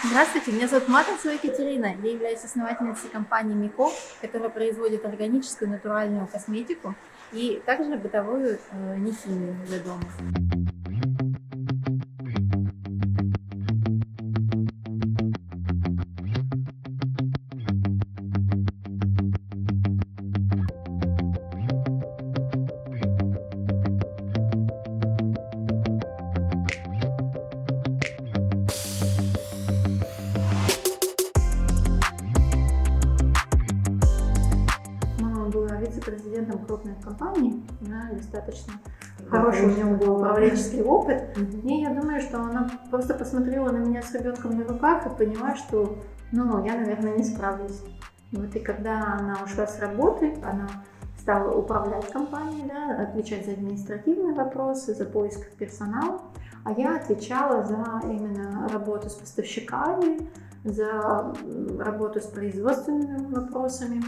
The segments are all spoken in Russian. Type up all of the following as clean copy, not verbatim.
Здравствуйте, меня зовут Матовцева Екатерина. Я являюсь основательницей компании Мико, которая производит органическую натуральную косметику и также бытовую нехимию для дома. Мама была вице-президентом крупной компании, она достаточно хороший у нее был управленческий опыт. И я думаю, что она просто посмотрела на меня с ребенком на руках и поняла, что я, наверное, не справлюсь. И когда она ушла с работы, она стала управлять компанией, отвечать за административные вопросы, за поиск персонала, а я отвечала за именно работу с поставщиками, за работу с производственными вопросами.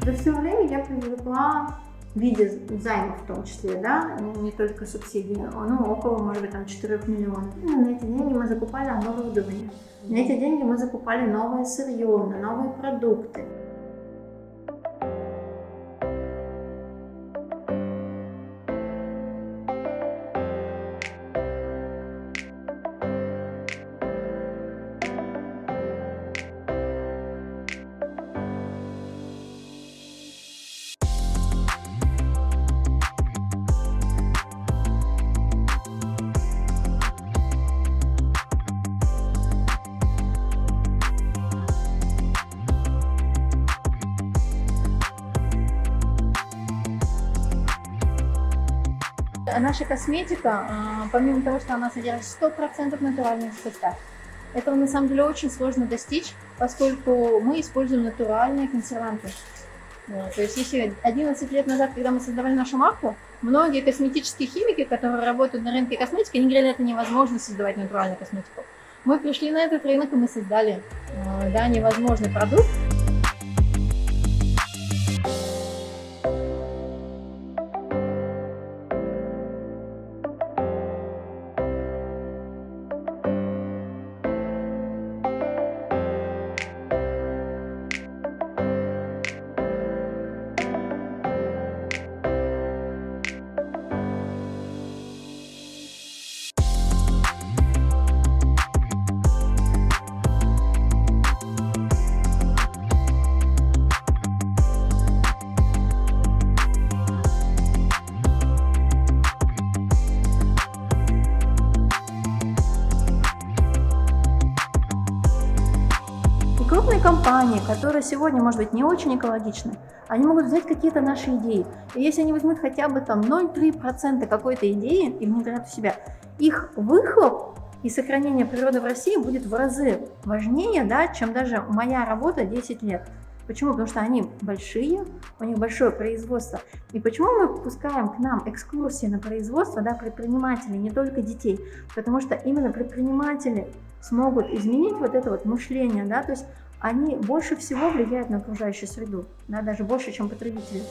За все время я привлекла в виде займов в том числе, не только субсидии, около, может быть, 4 миллионов. На эти деньги мы закупали оборудование, на эти деньги мы закупали новое сырье, на новые продукты. Наша косметика, помимо того, что она содержит 100% натуральных составов, этого на самом деле очень сложно достичь, поскольку мы используем натуральные консерванты. То есть если 11 лет назад, когда мы создавали нашу марку, многие косметические химики, которые работают на рынке косметики, они говорили, это невозможно создавать натуральную косметику. Мы пришли на этот рынок и мы создали невозможный продукт. Крупные компании, которые сегодня, может быть, не очень экологичны, они могут взять какие-то наши идеи. И если они возьмут хотя бы 0,3% какой-то идеи и внедрят в себя, их выхлоп и сохранение природы в России будет в разы важнее, чем даже моя работа 10 лет. Почему? Потому что они большие, у них большое производство. И почему мы пускаем к нам экскурсии на производство, предпринимателей, не только детей? Потому что именно предприниматели смогут изменить это мышление, то есть они больше всего влияют на окружающую среду, даже больше, чем потребители.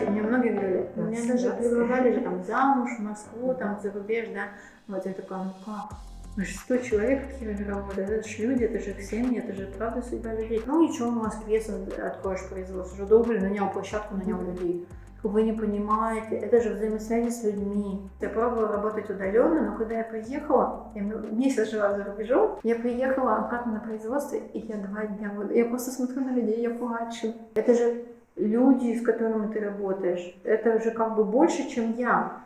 Мне многие говорят, меня даже предлагали замуж в Москву, за рубеж, я такая, как? Мы же 100 человек в Кирове работают, это же люди, это же их семьи, это же правда судьба людей. Ничего, в Москве откроешь производство, уже долго нанял площадку, нанял людей. Вы не понимаете, это же взаимосвязи с людьми. Я пробовала работать удаленно, но когда я приехала, я месяц жила за рубежом, я приехала обратно на производство, и я 2 дня, я просто смотрю на людей, я плачу. Это же люди, с которыми ты работаешь, это же больше, чем я.